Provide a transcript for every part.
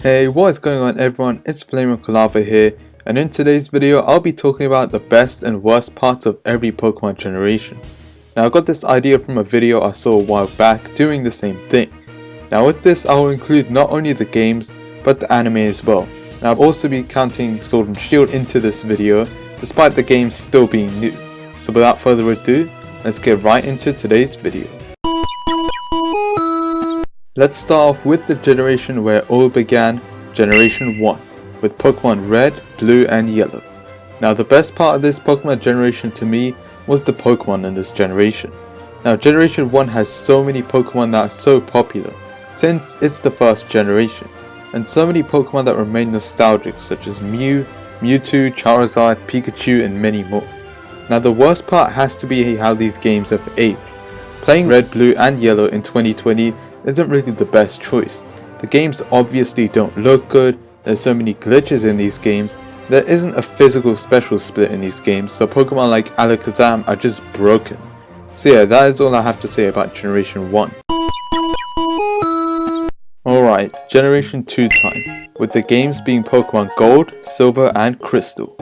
Hey, what is going on everyone, it's FlameOnCalava here, and in today's video I'll be talking about the best and worst parts of every Pokemon generation. Now I got this idea from a video I saw a while back doing the same thing. Now with this I will include not only the games, but the anime as well. And I'll also be counting Sword and Shield into this video, despite the games still being new. So without further ado, let's get right into today's video. Let's start off with the generation where it all began, Generation 1, with Pokemon Red, Blue and Yellow. Now the best part of this Pokemon generation to me was the Pokemon in this generation. Now Generation 1 has so many Pokemon that are so popular, since it's the first generation, and so many Pokemon that remain nostalgic such as Mew, Mewtwo, Charizard, Pikachu and many more. Now the worst part has to be how these games have aged. Playing Red, Blue and Yellow in 2020 isn't really the best choice. The games obviously don't look good, there's so many glitches in these games, there isn't a physical special split in these games, so Pokemon like Alakazam are just broken. So yeah, that is all I have to say about Generation 1. Alright, Generation 2 time, with the games being Pokemon Gold, Silver and Crystal.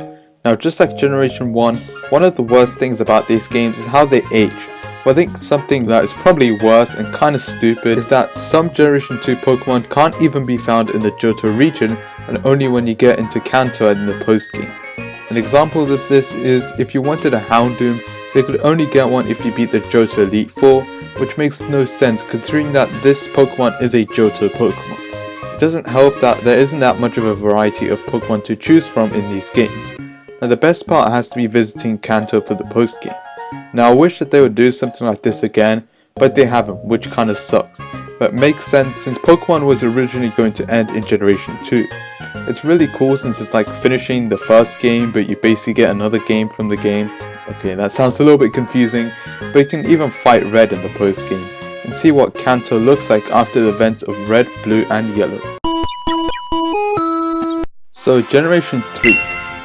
Now just like Generation 1, one of the worst things about these games is how they age. But I think something that is probably worse and kinda stupid is that some Generation 2 Pokemon can't even be found in the Johto region, and only when you get into Kanto in the post game. An example of this is if you wanted a Houndoom, they could only get one if you beat the Johto Elite Four, which makes no sense considering that this Pokemon is a Johto Pokemon. It doesn't help that there isn't that much of a variety of Pokemon to choose from in these games. Now the best part has to be visiting Kanto for the post game. Now I wish that they would do something like this again, but they haven't, which kinda sucks. But it makes sense since Pokemon was originally going to end in Generation 2. It's really cool since it's like finishing the first game, but you basically get another game from the game. Okay, that sounds a little bit confusing, but you can even fight Red in the post game, and see what Kanto looks like after the events of Red, Blue and Yellow. So Generation 3.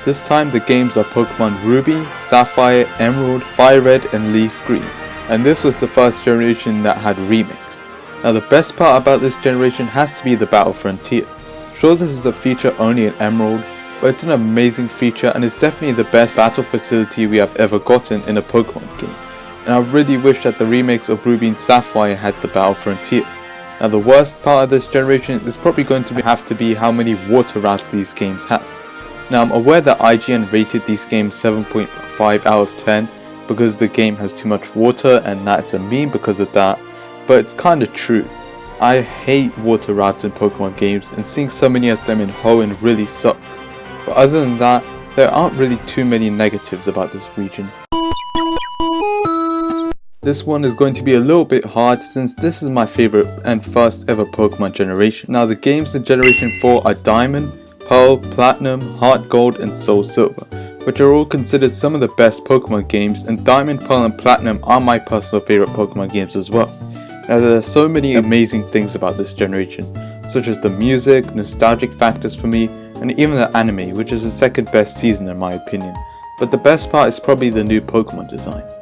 This time the games are Pokemon Ruby, Sapphire, Emerald, Fire Red and Leaf Green, and this was the first generation that had remakes. Now the best part about this generation has to be the Battle Frontier. Sure, this is a feature only in Emerald, but it's an amazing feature and it's definitely the best battle facility we have ever gotten in a Pokemon game. And I really wish that the remakes of Ruby and Sapphire had the Battle Frontier. Now the worst part of this generation is probably going to have to be how many water routes these games have. Now I'm aware that IGN rated these games 7.5 out of 10 because the game has too much water and that it's a meme because of that, but it's kinda true. I hate water routes in Pokemon games and seeing so many of them in Hoenn really sucks. But other than that, there aren't really too many negatives about this region. This one is going to be a little bit hard since this is my favorite and first ever Pokemon generation. Now the games in Generation 4 are Diamond, Pearl, Platinum, Heart Gold and Soul Silver, which are all considered some of the best Pokemon games, and Diamond, Pearl and Platinum are my personal favorite Pokemon games as well. Now there are so many amazing things about this generation, such as the music, nostalgic factors for me, and even the anime, which is the second best season in my opinion. But the best part is probably the new Pokemon designs.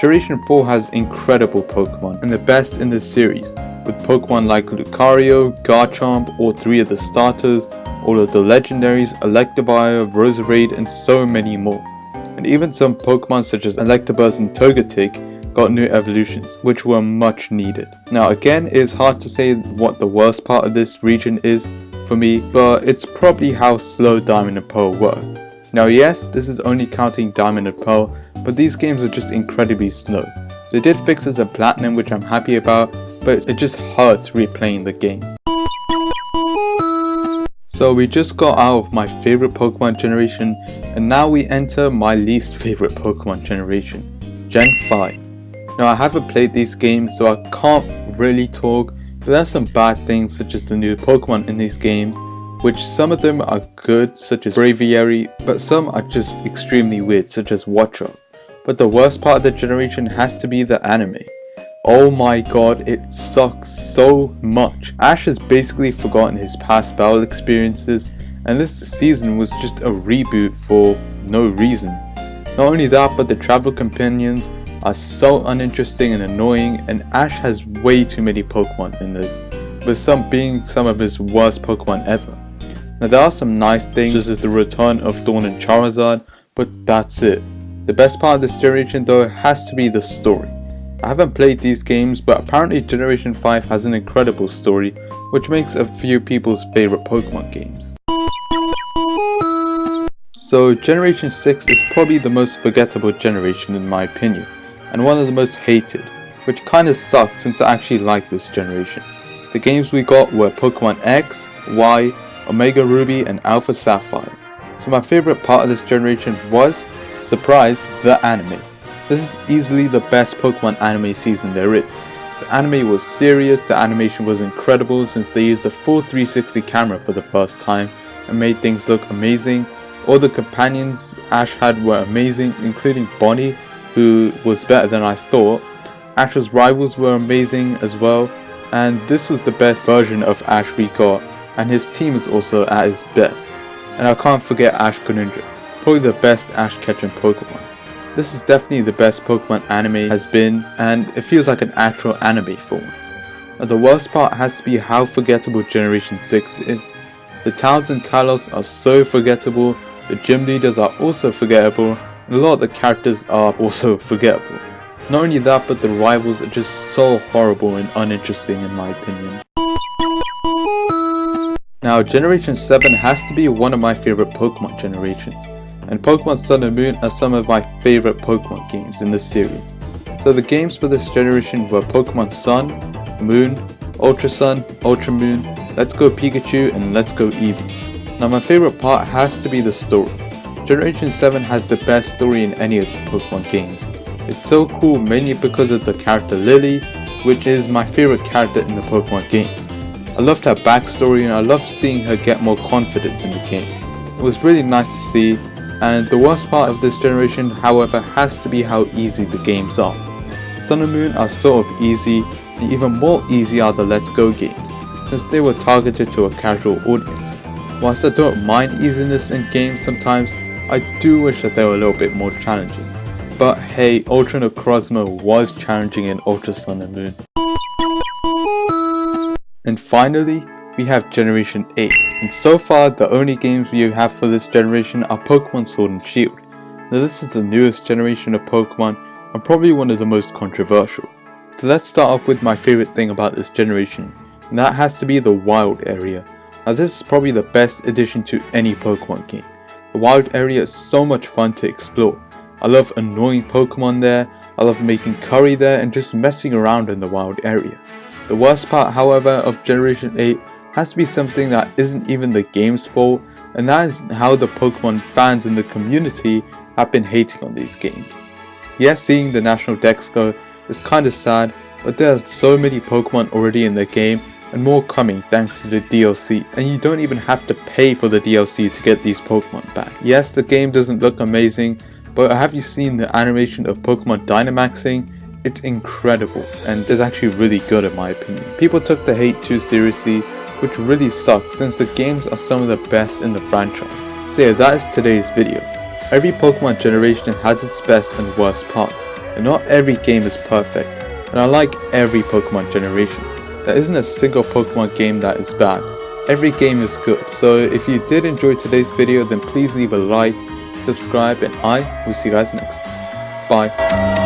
Generation 4 has incredible Pokemon and the best in this series, with Pokemon like Lucario, Garchomp, all three of the starters, all of the legendaries, Electivire, Roserade and so many more. And even some Pokemon such as Electabuzz and Togetic got new evolutions, which were much needed. Now again, it is hard to say what the worst part of this region is for me, but it's probably how slow Diamond and Pearl were. Now yes, this is only counting Diamond and Pearl, but these games are just incredibly slow. They did fixes in Platinum which I'm happy about, but it just hurts replaying the game. So we just got out of my favorite Pokemon generation, and now we enter my least favorite Pokemon generation, Gen 5. Now I haven't played these games so I can't really talk, but there are some bad things such as the new Pokemon in these games, which some of them are good such as Braviary, but some are just extremely weird such as Wattrel. But the worst part of the generation has to be the anime. Oh my god, it sucks so much. Ash has basically forgotten his past battle experiences, and this season was just a reboot for no reason. Not only that, but the travel companions are so uninteresting and annoying, and Ash has way too many Pokemon in this, with some being some of his worst Pokemon ever. Now there are some nice things, such as the return of Dawn and Charizard, but that's it. The best part of this generation though has to be the story. I haven't played these games, but apparently Generation 5 has an incredible story, which makes a few people's favorite Pokemon games. So Generation 6 is probably the most forgettable generation in my opinion, and one of the most hated, which kinda sucks since I actually like this generation. The games we got were Pokemon X, Y, Omega Ruby and Alpha Sapphire. So my favorite part of this generation was, surprise, the anime. This is easily the best Pokemon anime season there is. The anime was serious, the animation was incredible since they used a full 360 camera for the first time and made things look amazing. All the companions Ash had were amazing, including Bonnie, who was better than I thought. Ash's rivals were amazing as well, and this was the best version of Ash we got, and his team is also at his best. And I can't forget Ash Greninja, probably the best Ash catching Pokemon. This is definitely the best Pokemon anime has been, and it feels like an actual anime for once. Now the worst part has to be how forgettable Generation 6 is. The towns in Kalos are so forgettable, the gym leaders are also forgettable, and a lot of the characters are also forgettable. Not only that, but the rivals are just so horrible and uninteresting in my opinion. Now Generation 7 has to be one of my favorite Pokemon generations, and Pokemon Sun and Moon are some of my favorite Pokemon games in this series. So the games for this generation were Pokemon Sun, Moon, Ultra Sun, Ultra Moon, Let's Go Pikachu and Let's Go Eevee. Now my favorite part has to be the story. Generation 7 has the best story in any of the Pokemon games. It's so cool mainly because of the character Lily, which is my favorite character in the Pokemon games. I loved her backstory and I loved seeing her get more confident in the game. It was really nice to see, and the worst part of this generation however has to be how easy the games are. Sun and Moon are sort of easy, and even more easy are the Let's Go games, since they were targeted to a casual audience. Whilst I don't mind easiness in games sometimes, I do wish that they were a little bit more challenging. But hey, Ultra Necrozma was challenging in Ultra Sun and Moon. And finally, we have Generation 8, and so far the only games we have for this generation are Pokemon Sword and Shield. Now this is the newest generation of Pokemon, and probably one of the most controversial. So let's start off with my favorite thing about this generation, and that has to be the wild area. Now this is probably the best addition to any Pokemon game. The wild area is so much fun to explore. I love annoying Pokemon there, I love making curry there and just messing around in the wild area. The worst part however of Generation 8 has to be something that isn't even the game's fault, and that is how the Pokemon fans in the community have been hating on these games. Yes, seeing the National Dex go is kinda sad, but there are so many Pokemon already in the game and more coming thanks to the DLC, and you don't even have to pay for the DLC to get these Pokemon back. Yes, the game doesn't look amazing, but have you seen the animation of Pokemon Dynamaxing? It's incredible and is actually really good in my opinion. People took the hate too seriously, which really sucks since the games are some of the best in the franchise. So yeah, that is today's video. Every Pokemon generation has its best and worst parts, and not every game is perfect, and I like every Pokemon generation. There isn't a single Pokemon game that is bad. Every game is good, so if you did enjoy today's video then please leave a like, subscribe, and I will see you guys next time. Bye.